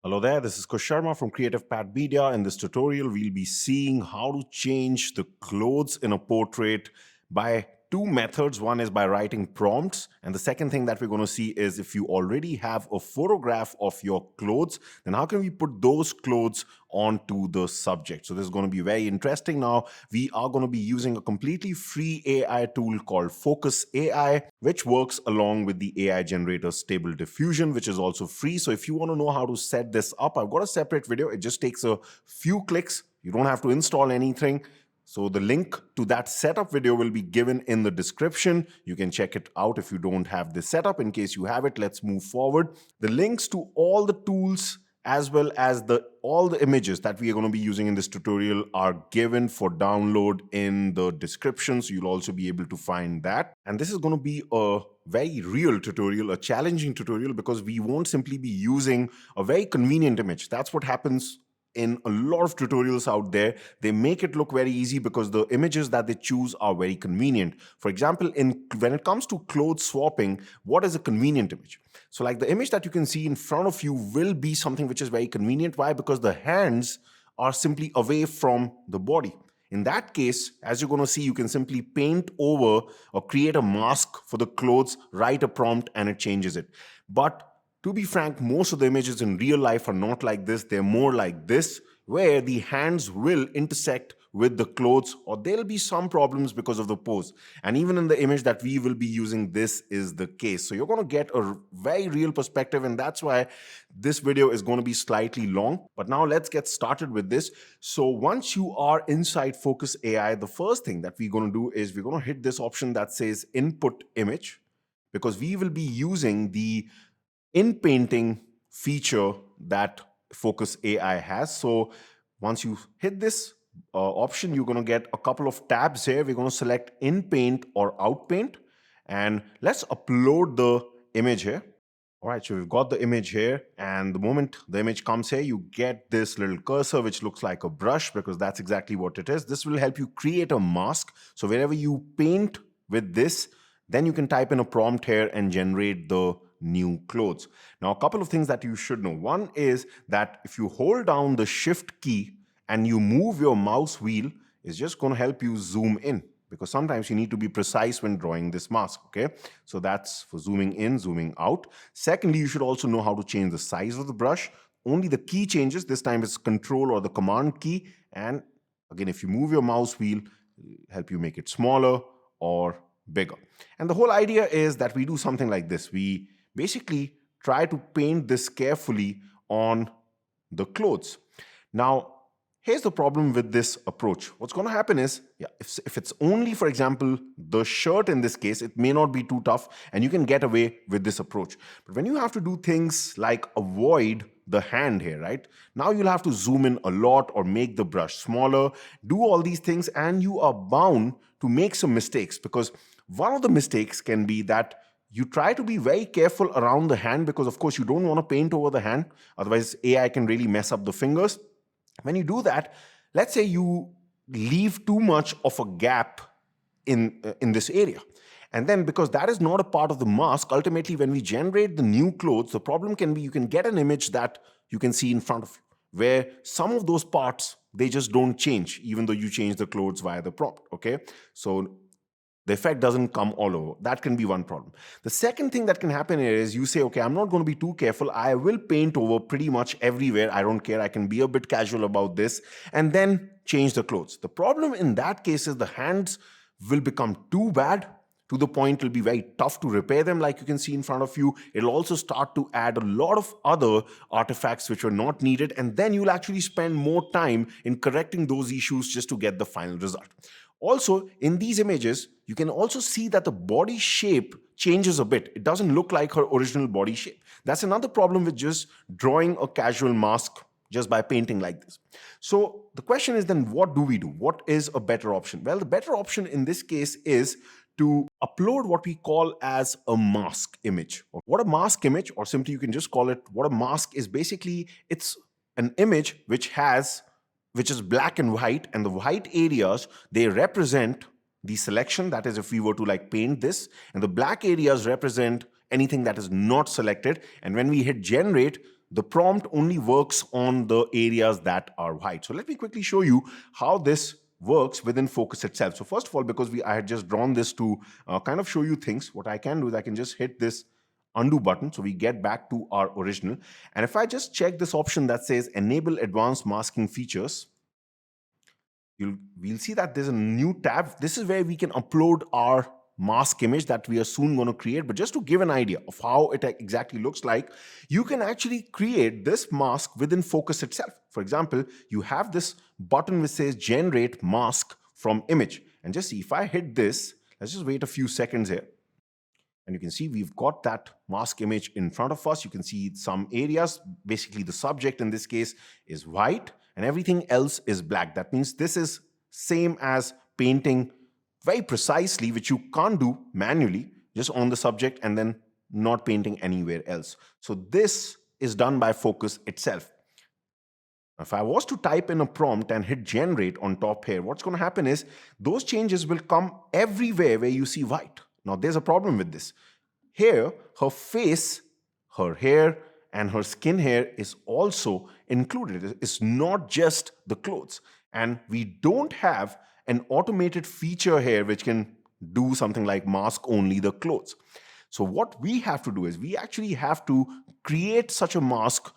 Hello there, this is Kush Sharma from Creative Pad Media. In this tutorial, we'll be seeing how to change the clothes in a portrait by two methods. One is by writing prompts, and the second thing that we're going to see is if you already have a photograph of your clothes, then how can we put those clothes onto the subject? So this is going to be very interesting. Now, we are going to be using a completely free AI tool called Fooocus AI, which works along with the AI generator Stable Diffusion, which is also free. So if you want to know how to set this up, I've got a separate video. It just takes a few clicks. You don't have to install anything. So the link to that setup video will be given in the description. You can check it out if you don't have this setup. In case you have it, let's move forward. The links to all the tools as well as all the images that we are going to be using in this tutorial are given for download in the description. So you'll also be able to find that. And this is going to be a very real tutorial, a challenging tutorial, because we won't simply be using a very convenient image. That's what happens in a lot of tutorials out there. They make it look very easy because the images that they choose are very convenient. For example, when it comes to clothes swapping, what is a convenient image? So like the image that you can see in front of you will be something which is very convenient. Why? Because the hands are simply away from the body. In that case, as you're going to see, you can simply paint over or create a mask for the clothes, write a prompt, and it changes it. But to be frank, most of the images in real life are not like this. They're more like this, where the hands will intersect with the clothes, or there'll be some problems because of the pose. And even in the image that we will be using, this is the case. So you're going to get a very real perspective, and that's why this video is going to be slightly long. But now let's get started with this. So once you are inside Fooocus AI, the first thing that we're going to do is we're going to hit this option that says Input Image, because we will be using the inpainting feature that Fooocus AI has. So once you hit this option, you're going to get a couple of tabs here. We're going to select inpaint or outpaint, and let's upload the image here. All right, so we've got the image here, and the moment the image comes here, you get this little cursor which looks like a brush, because that's exactly what it is. This will help you create a mask. So wherever you paint with this, then you can type in a prompt here and generate the new clothes. Now, a couple of things that you should know. One is that if you hold down the shift key and you move your mouse wheel, it's just going to help you zoom in, because sometimes you need to be precise when drawing this mask, okay? So that's for zooming in, zooming out. Secondly, you should also know how to change the size of the brush. Only the key changes. This time it's Control or the Command key. And again, if you move your mouse wheel, it'll help you make it smaller or bigger. And the whole idea is that we do something like this. We basically try to paint this carefully on the clothes. Now, here's the problem with this approach. What's going to happen is, if it's only, for example, the shirt in this case, it may not be too tough and you can get away with this approach. But when you have to do things like avoid the hand here, right? Now you'll have to zoom in a lot or make the brush smaller, do all these things, and you are bound to make some mistakes, because one of the mistakes can be that you try to be very careful around the hand, because of course you don't want to paint over the hand. Otherwise, AI can really mess up the fingers. When you do that, let's say you leave too much of a gap in this area. And then because that is not a part of the mask, ultimately when we generate the new clothes, the problem can be you can get an image that you can see in front of you, where some of those parts, they just don't change, even though you change the clothes via the prompt, okay? So the effect doesn't come all over. That can be one problem. The second thing that can happen here is you say, okay, I'm not going to be too careful. I will paint over pretty much everywhere. I don't care. I can be a bit casual about this, and then change the clothes. The problem in that case is the hands will become too bad, to the point it'll be very tough to repair them, like you can see in front of you. It'll also start to add a lot of other artifacts which are not needed, and then you'll actually spend more time in correcting those issues just to get the final result. Also, in these images, you can also see that the body shape changes a bit. It doesn't look like her original body shape. That's another problem with just drawing a casual mask just by painting like this. So the question is then, what do we do? What is a better option? Well, the better option in this case is to upload what we call as a mask image. What a mask image, or simply you can just call it what a mask is, basically it's an image which is black and white, and the white areas, they represent the selection. That is, if we were to like paint this, and the black areas represent anything that is not selected. And when we hit generate, the prompt only works on the areas that are white. So let me quickly show you how this works within Fooocus itself. So first of all, because I had just drawn this to kind of show you things, what I can do is I can just hit this undo button, so we get back to our original. And if I just check this option that says enable advanced masking features, we'll see that there's a new tab. This is where we can upload our mask image that we are soon going to create. But just to give an idea of how it exactly looks like, you can actually create this mask within Fooocus itself. For example, you have this button which says generate mask from image. And just see, if I hit this, let's just wait a few seconds here. And you can see we've got that mask image in front of us. You can see some areas, basically the subject in this case is white and everything else is black. That means this is same as painting very precisely, which you can't do manually, just on the subject and then not painting anywhere else. So this is done by Fooocus itself. If I was to type in a prompt and hit generate on top here, what's going to happen is those changes will come everywhere where you see white. Now, there's a problem with this. Here, her face, her hair, and her skin hair is also included. It's not just the clothes. And we don't have an automated feature here which can do something like mask only the clothes. So what we have to do is we actually have to create such a mask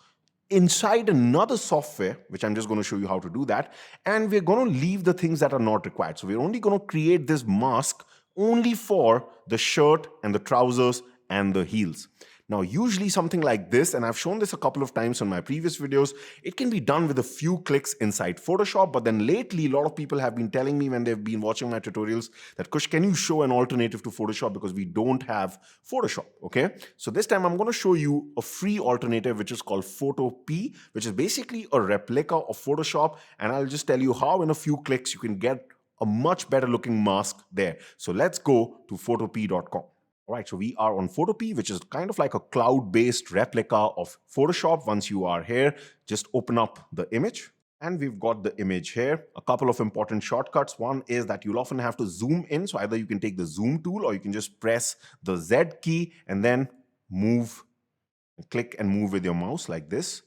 inside another software, which I'm just going to show you how to do that. And we're going to leave the things that are not required. So we're only going to create this mask only for the shirt and the trousers and the heels. Now, usually something like this, and I've shown this a couple of times on my previous videos, it can be done with a few clicks inside Photoshop. But then lately, a lot of people have been telling me when they've been watching my tutorials that, Kush, can you show an alternative to Photoshop because we don't have Photoshop, okay? So this time I'm going to show you a free alternative, which is called Photopea, which is basically a replica of Photoshop. And I'll just tell you how in a few clicks you can get a much better looking mask there. So let's go to photopea.com. All right, so we are on Photopea, which is kind of like a cloud-based replica of Photoshop. Once you are here, just open up the image. And we've got the image here. A couple of important shortcuts. One is that you'll often have to zoom in. So either you can take the zoom tool or you can just press the Z key and then move, click and move with your mouse like this.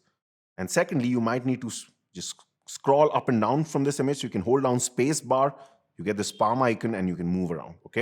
And secondly, you might need to just scroll up and down from this image. So you can hold down space bar, you get this palm icon and you can move around, okay?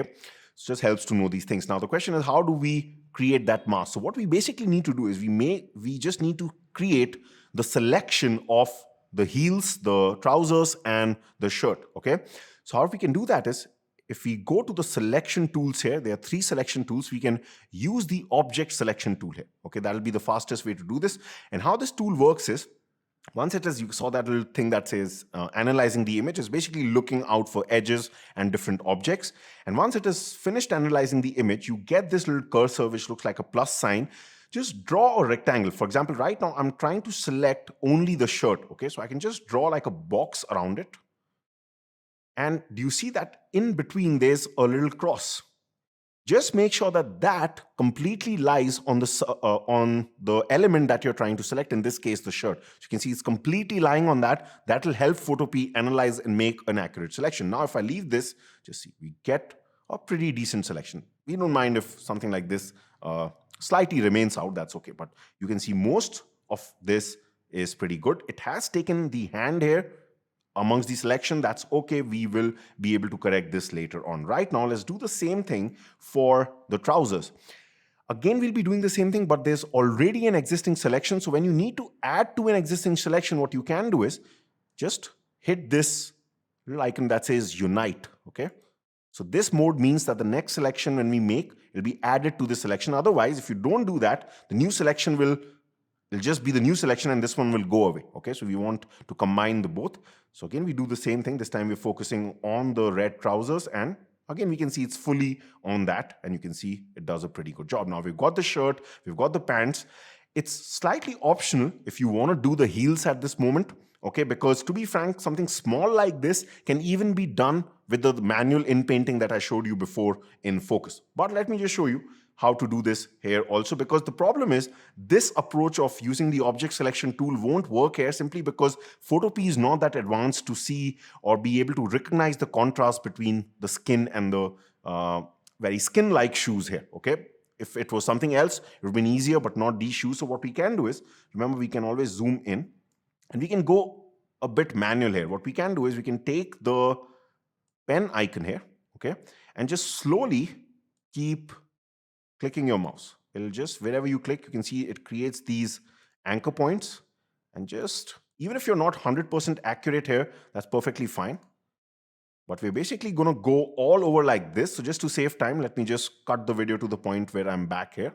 It just helps to know these things. Now, the question is, how do we create that mask? So what we basically need to do is we just need to create the selection of the heels, the trousers, and the shirt, okay? So how we can do that is, if we go to the selection tools here, there are 3 selection tools. We can use the object selection tool here, okay? That'll be the fastest way to do this. And how this tool works is, once it is, you saw that little thing that says analyzing the image, is basically looking out for edges and different objects. And once it is finished analyzing the image, you get this little cursor which looks like a plus sign. Just draw a rectangle. For example, right now I'm trying to select only the shirt. Okay, so I can just draw like a box around it. And do you see that in between there's a little cross? Just make sure that that completely lies on the element that you're trying to select, in this case, the shirt. So you can see it's completely lying on that. That will help Photopea analyze and make an accurate selection. Now, if I leave this, just see, we get a pretty decent selection. We don't mind if something like this slightly remains out, that's okay. But you can see most of this is pretty good. It has taken the hand here amongst the selection, that's okay. We will be able to correct this later on. Right now, let's do the same thing for the trousers. Again, we'll be doing the same thing, but there's already an existing selection. So when you need to add to an existing selection, what you can do is just hit this little icon that says Unite, okay? So this mode means that the next selection when we make, it'll be added to the selection. Otherwise, if you don't do that, the new selection will just be the new selection and this one will go away, okay? So we want to combine the both. So again, we do the same thing. This time we're focusing on the red trousers, and again, we can see it's fully on that, and you can see it does a pretty good job. Now we've got the shirt, we've got the pants. It's slightly optional if you want to do the heels at this moment, okay? Because to be frank, something small like this can even be done with the manual inpainting that I showed you before in Fooocus. But let me just show you how to do this here also, because the problem is this approach of using the object selection tool won't work here simply because Photopea is not that advanced to see or be able to recognize the contrast between the skin and the very skin-like shoes here, okay? If it was something else, it would have been easier, but not these shoes. So what we can do is, remember, we can always zoom in and we can go a bit manual here. What we can do is we can take the pen icon here, okay, and just slowly keep clicking your mouse. It'll just, wherever you click, you can see it creates these anchor points. And just, even if you're not 100% accurate here, that's perfectly fine. But we're basically going to go all over like this. So just to save time, let me just cut the video to the point where I'm back here.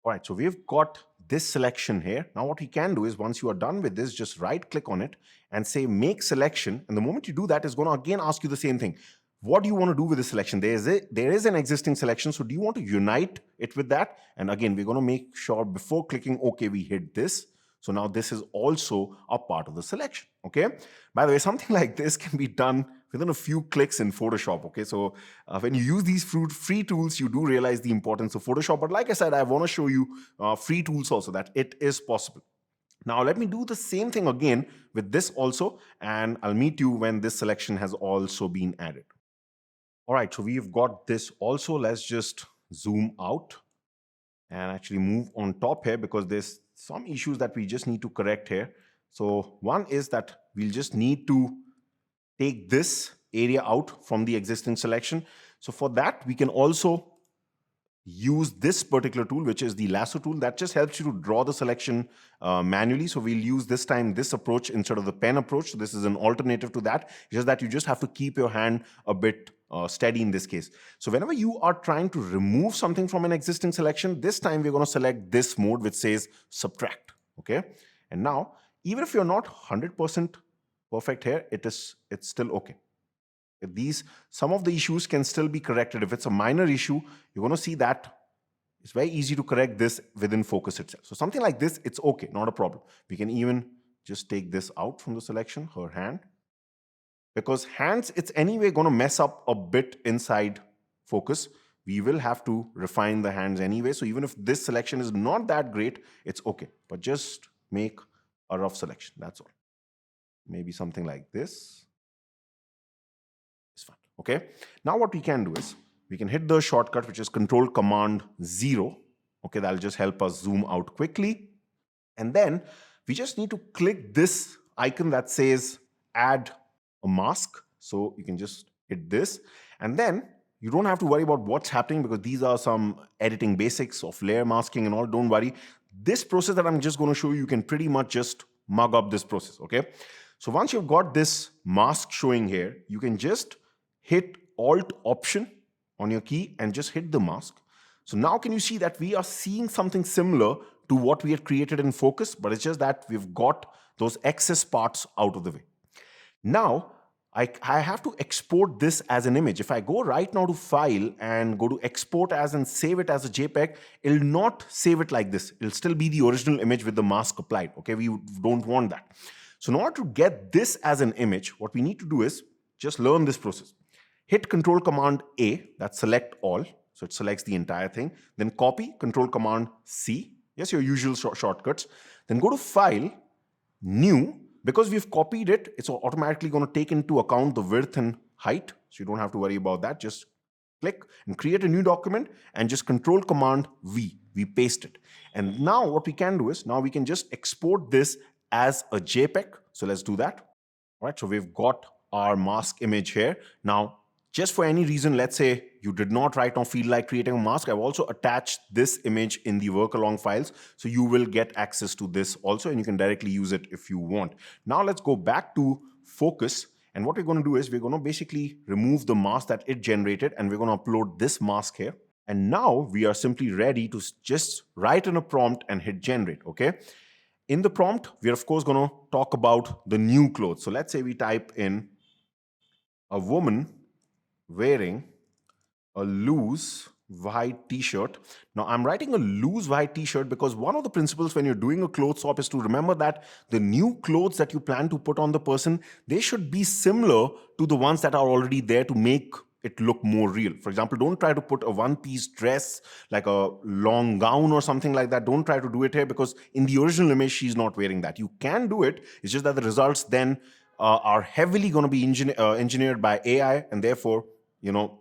All right, so we've got this selection here. Now what we can do is, once you are done with this, just right click on it and say make selection. And the moment you do that, it's going to again ask you the same thing. What do you want to do with this selection? There is an existing selection. So do you want to unite it with that? And again, we're going to make sure before clicking OK, we hit this. So now this is also a part of the selection, okay? By the way, something like this can be done within a few clicks in Photoshop, okay? So when you use these free tools, you do realize the importance of Photoshop. But like I said, I want to show you free tools also, that it is possible. Now let me do the same thing again with this also, and I'll meet you when this selection has also been added. All right, so we've got this also. Let's just zoom out and actually move on top here, because there's some issues that we just need to correct here. So one is that we'll just need to take this area out from the existing selection. So for that, we can also use this particular tool, which is the lasso tool. That just helps you to draw the selection manually. So we'll use this time this approach instead of the pen approach. So this is an alternative to that. It's just that you just have to keep your hand a bit steady in this case. So whenever you are trying to remove something from an existing selection, this time we're going to select this mode which says subtract. Okay. And now, even if you're not 100% perfect here, it's still okay. Some of the issues can still be corrected. If it's a minor issue, you're going to see that it's very easy to correct this within Fooocus itself. So something like this, it's okay, not a problem. We can even just take this out from the selection, her hand. Because hands, it's anyway going to mess up a bit inside Fooocus. We will have to refine the hands anyway. So even if this selection is not that great, it's okay. But just make a rough selection, that's all. Maybe something like this. It's fine. Okay. Now what we can do is we can hit the shortcut, which is Control-Command-0. Okay, that'll just help us zoom out quickly. And then we just need to click this icon that says add a mask. So you can just hit this. And then you don't have to worry about what's happening, because these are some editing basics of layer masking and all. Don't worry. This process that I'm just going to show you, you can pretty much just mug up this process. Okay. So once you've got this mask showing here, you can just hit Alt-Option on your key and just hit the mask. So now can you see that we are seeing something similar to what we had created in Fooocus, but it's just that we've got those excess parts out of the way. Now, I have to export this as an image. If I go right now to File and go to Export as and save it as a JPEG, it'll not save it like this. It'll still be the original image with the mask applied. Okay, we don't want that. So in order to get this as an image, what we need to do is just learn this process. Hit Control-Command-A, that's select all. So it selects the entire thing. Then copy, Control-Command-C. Yes, your usual shortcuts. Then go to File, New. Because we've copied it, it's automatically going to take into account the width and height. So you don't have to worry about that. Just click and create a new document and just Control-Command-V. We paste it. And now what we can do is, now we can just export this as a JPEG. So let's do that. All right, so we've got our mask image here. Now, just for any reason, let's say you did not right now feel like creating a mask, I've also attached this image in the work along files. So you will get access to this also, and you can directly use it if you want. Now let's go back to Fooocus. And what we're going to do is we're going to basically remove the mask that it generated, and we're going to upload this mask here. And now we are simply ready to just write in a prompt and hit generate, okay? In the prompt, we're of course going to talk about the new clothes. So let's say we type in a woman wearing a loose white t-shirt. Now I'm writing a loose white t-shirt because one of the principles when you're doing a clothes swap is to remember that the new clothes that you plan to put on the person, they should be similar to the ones that are already there to make it look more real. For example, don't try to put a one-piece dress like a long gown or something like that. Don't try to do it here, because in the original image she's not wearing that. You can do it. It's just that the results then are heavily going to be engineered by AI, and therefore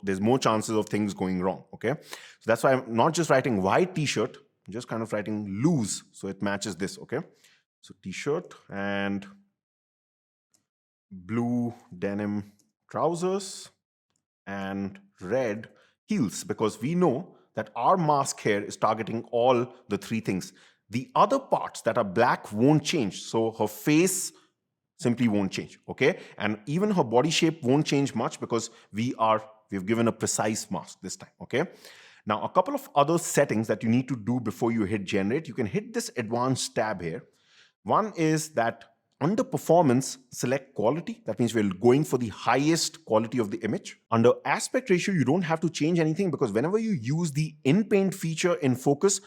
there's more chances of things going wrong. Okay, so that's why I'm not just writing white t-shirt, I'm just kind of writing loose so it matches this. Okay, so t-shirt and blue denim trousers and red heels, because we know that our mask here is targeting all the three things. The other parts that are black won't change. So her face simply won't change. Okay, and even her body shape won't change much because we've given a precise mask this time. Okay, now a couple of other settings that you need to do before you hit generate. You can hit this advanced tab here. One is that under performance, select quality. That means we're going for the highest quality of the image. Under aspect ratio, you don't have to change anything, because whenever you use the in-paint feature in Fooocus,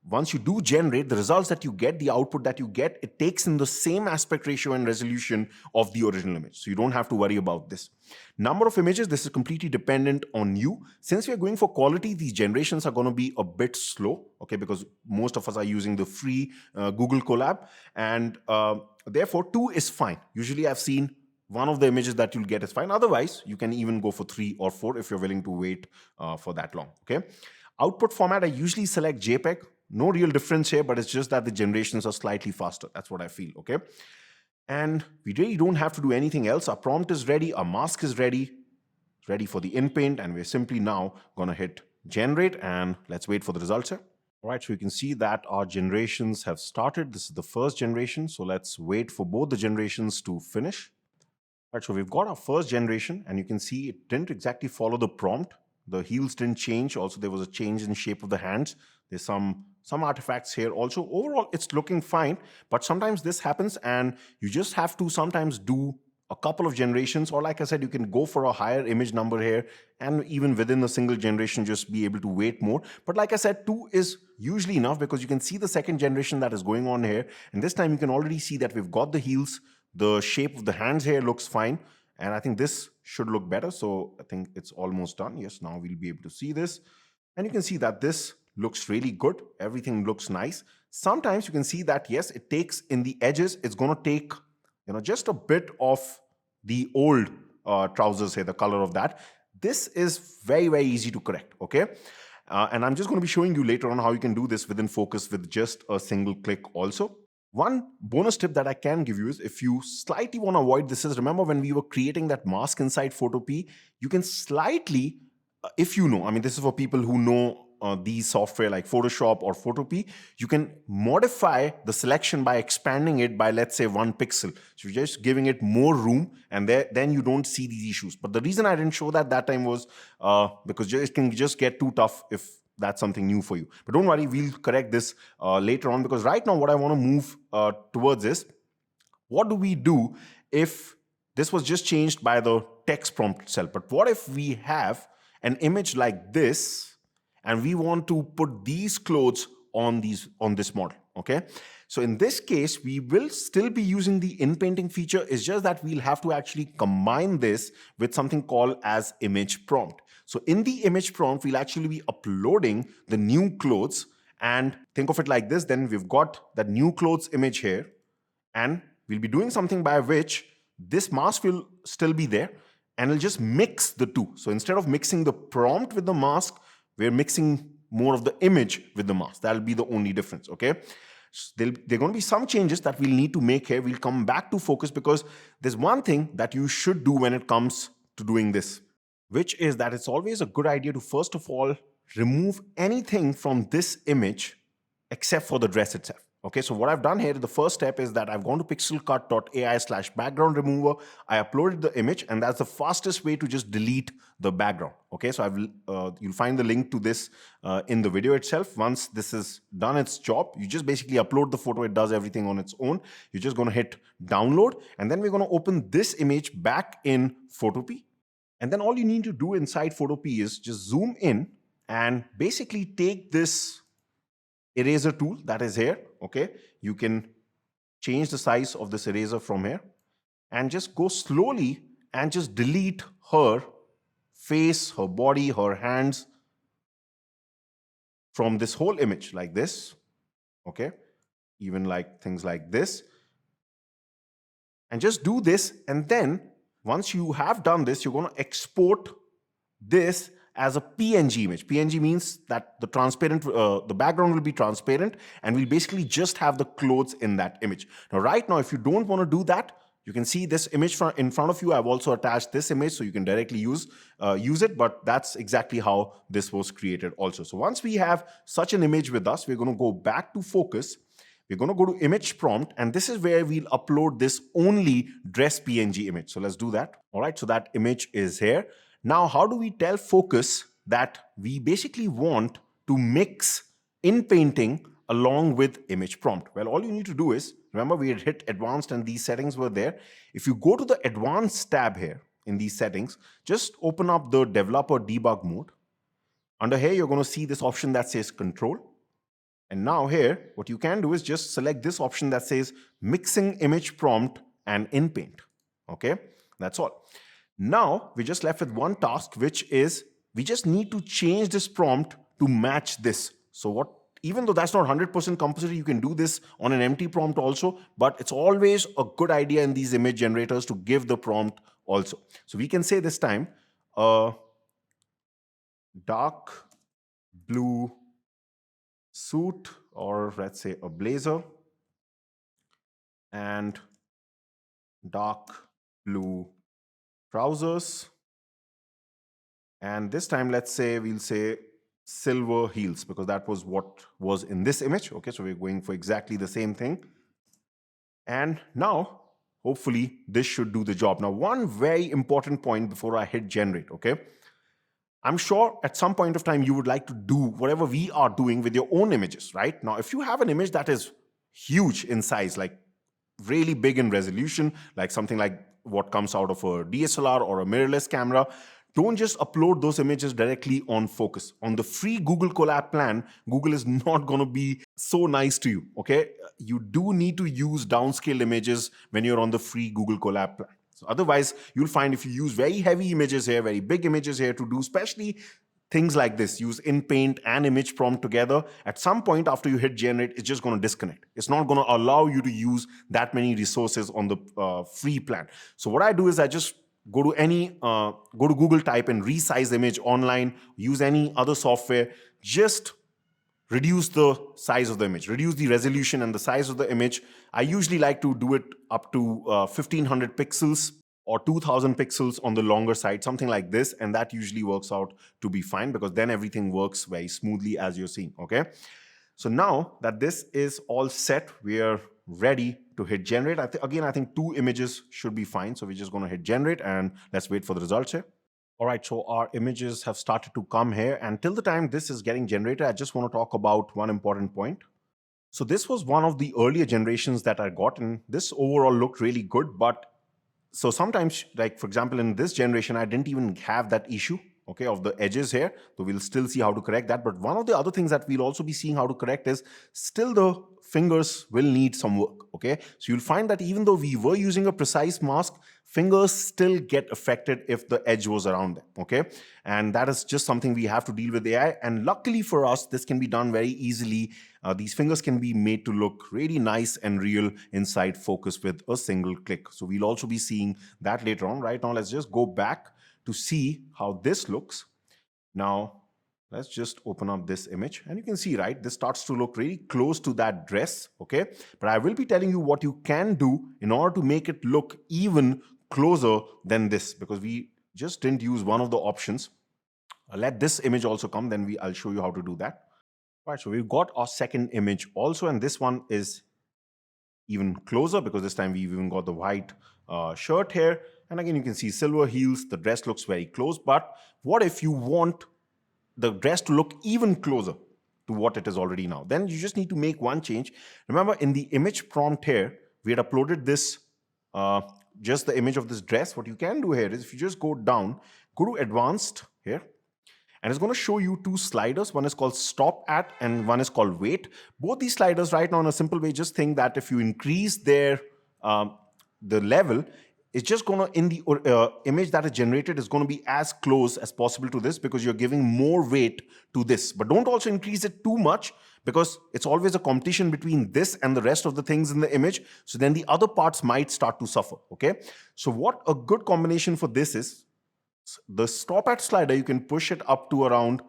once you do generate, the results that you get, the output that you get, it takes in the same aspect ratio and resolution of the original image. So you don't have to worry about this. Number of images, this is completely dependent on you. Since we're going for quality, these generations are going to be a bit slow, okay, because most of us are using the free Google Colab, and therefore 2 is fine. Usually I've seen one of the images that you'll get is fine. Otherwise, you can even go for 3 or 4 if you're willing to wait for that long. Okay. Output format, I usually select JPEG. No real difference here, but it's just that the generations are slightly faster. That's what I feel. Okay. And we really don't have to do anything else. Our prompt is ready. Our mask is ready. It's ready for the in-paint. And we're simply now going to hit generate, and let's wait for the results here. All right, so you can see that our generations have started. This is the first generation. So let's wait for both the generations to finish. All right, so we've got our first generation, and you can see it didn't exactly follow the prompt. The heels didn't change. Also, there was a change in shape of the hands. There's some artifacts here also. Overall, it's looking fine, but sometimes this happens, and you just have to sometimes do a couple of generations, or like I said, you can go for a higher image number here, and even within a single generation, just be able to wait more. But like I said, 2 is usually enough, because you can see the second generation that is going on here. And this time you can already see that we've got the heels. The shape of the hands here looks fine. And I think this should look better. So I think it's almost done. Yes, now we'll be able to see this. And you can see that this looks really good. Everything looks nice. Sometimes you can see that, yes, it takes in the edges. It's going to take, just a bit of the old trousers here, the color of that. This is very, very easy to correct. Okay. And I'm just going to be showing you later on how you can do this within Fooocus with just a single click also. One bonus tip that I can give you is, if you slightly want to avoid this, is remember when we were creating that mask inside Photopea, you can slightly, if you know, I mean, this is for people who know these software like Photoshop or Photopea, you can modify the selection by expanding it by, let's say, 1 pixel. So you're just giving it more room, and then you don't see these issues. But the reason I didn't show that time was because it can just get too tough if that's something new for you. But don't worry, we'll correct this later on, because right now what I want to move towards is, what do we do if this was just changed by the text prompt itself? But what if we have an image like this, and we want to put these clothes on this model? Okay, so in this case, we will still be using the in-painting feature. It's just that we'll have to actually combine this with something called as image prompt. So in the image prompt, we'll actually be uploading the new clothes, and think of it like this. Then we've got that new clothes image here, and we'll be doing something by which this mask will still be there, and it'll just mix the two. So instead of mixing the prompt with the mask, we're mixing more of the image with the mask. That'll be the only difference. Okay. There are going to be some changes that we'll need to make here. We'll come back to Fooocus, because there's one thing that you should do when it comes to doing this, which is that it's always a good idea to, first of all, remove anything from this image except for the dress itself. Okay, so what I've done here, the first step is that I've gone to pixelcut.ai/background remover. I uploaded the image, and that's the fastest way to just delete the background. Okay, so you'll find the link to this in the video itself. Once this is done its job, you just basically upload the photo. It does everything on its own. You're just going to hit download, and then we're going to open this image back in Photopea. And then all you need to do inside Photopea is just zoom in and basically take this eraser tool that is here. Okay, you can change the size of this eraser from here, and just go slowly and just delete her face, her body, her hands from this whole image, like this. Okay, even like things like this, and just do this. And then once you have done this, you're going to export this as a PNG image. PNG means that the background will be transparent and we'll basically just have the clothes in that image. Now, right now, if you don't want to do that, you can see this image in front of you. I've also attached this image so you can directly use it, but that's exactly how this was created also. So once we have such an image with us, we're going to go back to focus. We're going to go to image prompt, and this is where we'll upload this only dress PNG image. So let's do that. All right, so that image is here. Now, how do we tell focus that we basically want to mix inpainting along with image prompt? Well, all you need to do is, remember we had hit advanced and these settings were there. If you go to the advanced tab here in these settings, just open up the developer debug mode. Under here, you're going to see this option that says control. And now here, what you can do is just select this option that says mixing image prompt and inpaint. Okay, that's all. Now we're just left with one task, which is we just need to change this prompt to match this. So even though that's not 100% compulsory, you can do this on an empty prompt also, but it's always a good idea in these image generators to give the prompt also. So we can say this time, dark blue suit, or let's say a blazer, and dark blue trousers. And this time, let's say we'll say silver heels, because that was what was in this image. Okay, so we're going for exactly the same thing. And now, hopefully, this should do the job. Now, one very important point before I hit generate, okay? I'm sure at some point of time you would like to do whatever we are doing with your own images, right? Now, if you have an image that is huge in size, like really big in resolution, like something like what comes out of a DSLR or a mirrorless camera, don't just upload those images directly on Focus. On the free Google Colab plan, Google is not going to be so nice to you, okay? You do need to use downscaled images when you're on the free Google Colab plan. So otherwise, you'll find if you use very heavy images here, very big images here to do especially things like this, use inpaint and image prompt together, at some point after you hit generate, it's just going to disconnect. It's not going to allow you to use that many resources on the free plan. So what I do is I just go to Google, type and resize image online, use any other software, just reduce the size of the image, reduce the resolution and the size of the image. I usually like to do it up to 1500 pixels or 2000 pixels on the longer side, something like this. And that usually works out to be fine, because then everything works very smoothly as you're seeing, okay? So now that this is all set, we are ready to hit generate. I think 2 images should be fine. So we're just going to hit generate and let's wait for the results here. All right, so our images have started to come here, and till the time this is getting generated, I just want to talk about one important point. So this was one of the earlier generations that I got, and this overall looked really good. But so sometimes, like for example, in this generation, I didn't even have that issue, okay, of the edges here. So we'll still see how to correct that. But one of the other things that we'll also be seeing how to correct is still the fingers will need some work, okay? So you'll find that even though we were using a precise mask, fingers still get affected if the edge was around them, okay? And that is just something we have to deal with AI. And luckily for us, this can be done very easily. These fingers can be made to look really nice and real inside Focus with a single click. So we'll also be seeing that later on. Right now, let's just go back to see how this looks. Now, let's just open up this image, and you can see, right, this starts to look really close to that dress, okay? But I will be telling you what you can do in order to make it look even closer than this, because we just didn't use one of the options. Let this image also come, then I'll show you how to do that. All right, so we've got our second image also, and this one is even closer because this time we've even got the white shirt here. And again, you can see silver heels. The dress looks very close. But what if you want the dress to look even closer to what it is already now? Then you just need to make one change. Remember, in the image prompt here, we had uploaded this, just the image of this dress. What you can do here is if you just go down, go to advanced here, and it's going to show you 2 sliders. One is called stop at and one is called wait. Both these sliders right now in a simple way, just think that if you increase their the level, it's just going to, in the image that is generated, is going to be as close as possible to this because you're giving more weight to this. But don't also increase it too much because it's always a competition between this and the rest of the things in the image. So then the other parts might start to suffer, okay? So what a good combination for this is, The stop at slider, you can push it up to around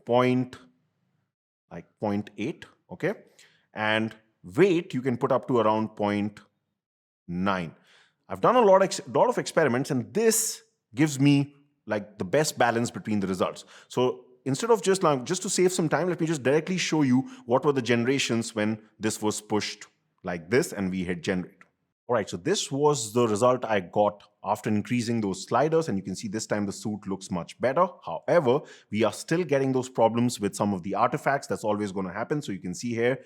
point, like 0.8, okay? And weight, you can put up to around 0.9. I've done a lot of experiments, and this gives me like the best balance between the results. So instead of just to save some time, let me just directly show you what were the generations when this was pushed like this and we hit generate. All right, so this was the result I got after increasing those sliders, and you can see this time the suit looks much better. However, we are still getting those problems with some of the artifacts. That's always going to happen. So you can see here,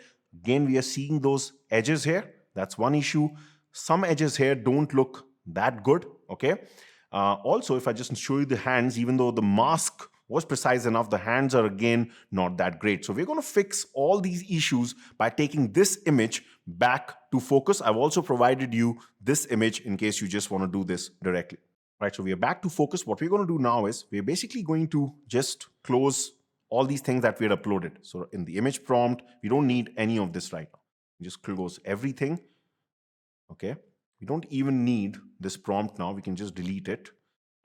again, we are seeing those edges here. That's one issue. Some edges here don't look that good, okay? Also, if I just show you the hands, even though the mask was precise enough, the hands are again not that great. So we're going to fix all these issues by taking this image back to focus. I've also provided you this image in case you just want to do this directly. Right, so we are back to focus. What we're going to do now is we're basically going to just close all these things that we had uploaded. So in the image prompt, we don't need any of this right now. Just close everything. Okay, we don't even need this prompt now. We can just delete it.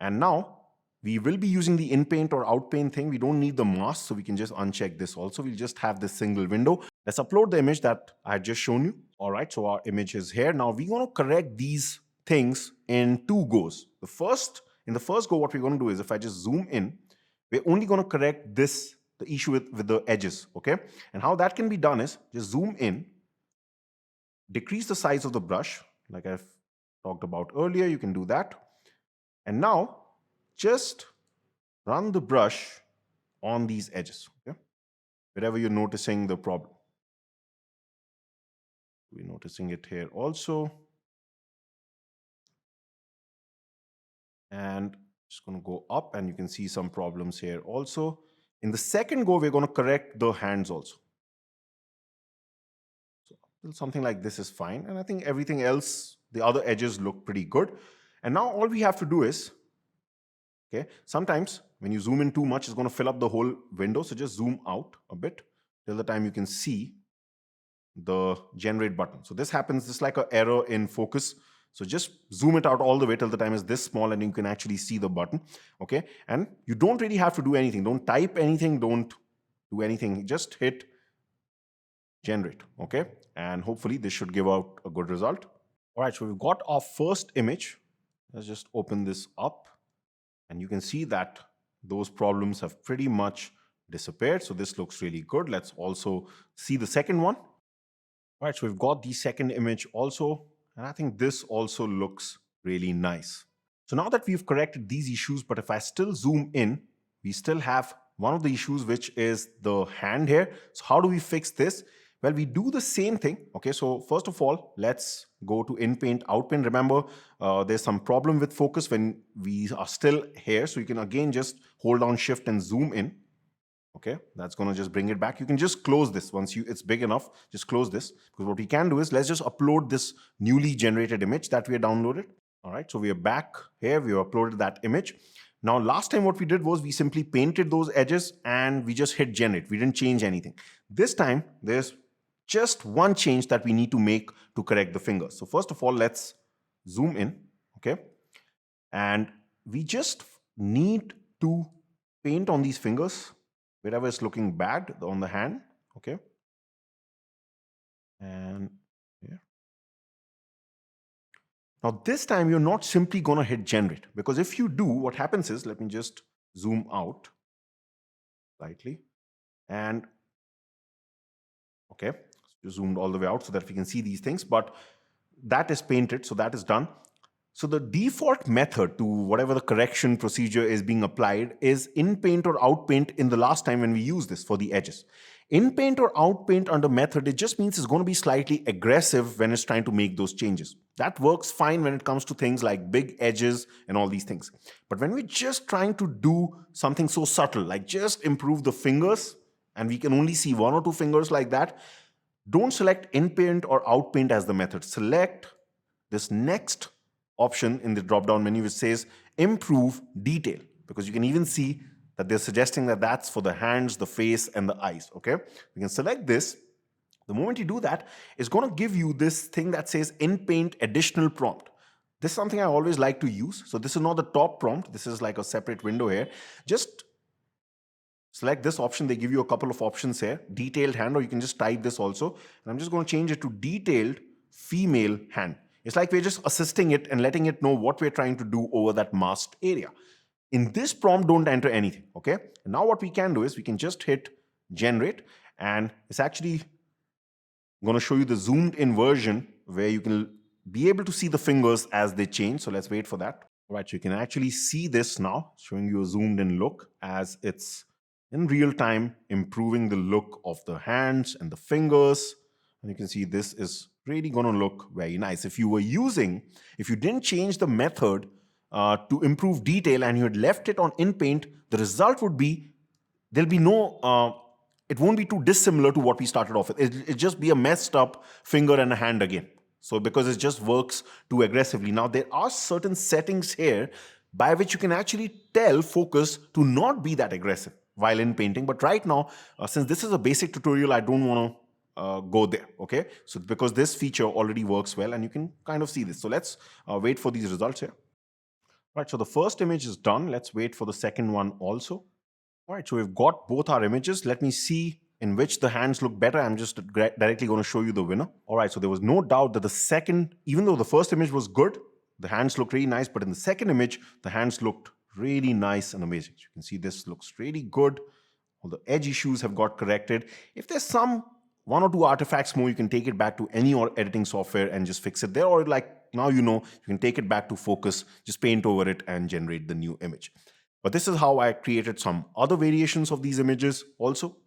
And now we will be using the inpaint or outpaint thing. We don't need the mask, so we can just uncheck this also. We'll just have this single window. Let's upload the image that I had just shown you. All right, so our image is here. Now we're going to correct these things in 2 goes. In the first go, what we're going to do is if I just zoom in, we're only going to correct this, the issue with the edges, okay? And how that can be done is just zoom in, decrease the size of the brush, like I've talked about earlier, you can do that. And now just run the brush on these edges, okay? Wherever you're noticing the problem. We're noticing it here also. And just going to go up, and you can see some problems here also. In the second go, we're going to correct the hands also. So something like this is fine. And I think everything else, the other edges look pretty good. And now all we have to do is, okay, sometimes when you zoom in too much, it's going to fill up the whole window. So just zoom out a bit till the time you can see the generate button. So this happens, this is like an error in focus. So just zoom it out all the way till the time is this small and you can actually see the button, okay? And you don't really have to do anything. Don't type anything, don't do anything. Just hit generate, okay? And hopefully this should give out a good result. All right, so we've got our first image. Let's just open this up. And you can see that those problems have pretty much disappeared. So this looks really good. Let's also see the second one. All right, so we've got the second image also. And I think this also looks really nice. So now that we've corrected these issues, but if I still zoom in, we still have one of the issues, which is the hand here. So how do we fix this? Well, we do the same thing. Okay, so first of all, let's go to inpaint, outpaint. Remember, there's some problem with focus when we are still here. So you can again just hold down shift and zoom in. Okay, that's going to just bring it back. You can just close this once it's big enough. Just close this, because what we can do is let's just upload this newly generated image that we have downloaded. All right, so we are back here. We have uploaded that image. Now, last time what we did was we simply painted those edges and we just hit generate. We didn't change anything. This time, there's just one change that we need to make to correct the fingers. So first of all, let's zoom in, okay? And we just need to paint on these fingers wherever it's looking bad on the hand, okay? And here. Now this time you're not simply gonna hit generate, because if you do, what happens is, let me just zoom out slightly, and okay, so zoomed all the way out so that we can see these things, but that is painted, so that is done. So the default method to whatever the correction procedure is being applied is inpaint or outpaint in the last time when we use this for the edges. Inpaint or outpaint under method, it just means it's going to be slightly aggressive when it's trying to make those changes. That works fine when it comes to things like big edges and all these things. But when we're just trying to do something so subtle, like just improve the fingers, and we can only see 1 or 2 fingers like that, don't select inpaint or outpaint as the method. Select this next option in the drop-down menu which says improve detail, because you can even see that they're suggesting that that's for the hands, the face, and the eyes, okay? We can select this. The moment you do that, it's going to give you this thing that says inpaint additional prompt. This is something I always like to use. So this is not the top prompt. This is like a separate window here. Just select this option. They give you a couple of options here. Detailed hand, or you can just type this also. And I'm just going to change it to detailed female hand. It's like we're just assisting it and letting it know what we're trying to do over that masked area. In this prompt, don't enter anything, okay? And now what we can do is we can just hit generate, and it's actually going to show you the zoomed in version where you can be able to see the fingers as they change. So let's wait for that. All right, so you can actually see this now, showing you a zoomed in look as it's in real time, improving the look of the hands and the fingers. And you can see this is really going to look very nice. If you didn't change the method to improve detail and you had left it on inpaint, the result would be there'll be no, it won't be too dissimilar to what we started off with. It'll just be a messed up finger and a hand again. So because it just works too aggressively. Now, there are certain settings here by which you can actually tell Fooocus to not be that aggressive while in painting. But right now, since this is a basic tutorial, I don't want to go there, okay? So because this feature already works well and you can kind of see this. So let's wait for these results here. Right, so the first image is done. Let's wait for the second one also. All right, so we've got both our images. Let me see in which the hands look better. I'm just directly going to show you the winner. All right, so there was no doubt that the second, even though the first image was good, the hands looked really nice, but in the second image, the hands looked really nice and amazing. You can see this looks really good. All the edge issues have got corrected. If there's one or two artifacts more, you can take it back to any editing software and just fix it there. Or like now you can take it back to Fooocus, just paint over it and generate the new image. But this is how I created some other variations of these images also.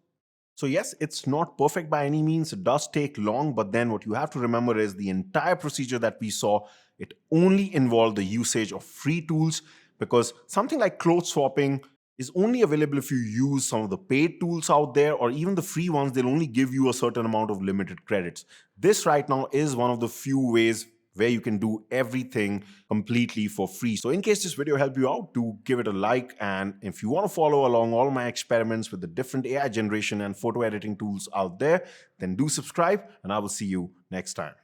So yes, it's not perfect by any means. It does take long, but then what you have to remember is the entire procedure that we saw, it only involved the usage of free tools, because something like clothes swapping is only available if you use some of the paid tools out there, or even the free ones, they'll only give you a certain amount of limited credits. This right now is one of the few ways where you can do everything completely for free. So in case this video helped you out, do give it a like. And if you want to follow along all my experiments with the different AI generation and photo editing tools out there, then do subscribe, and I will see you next time.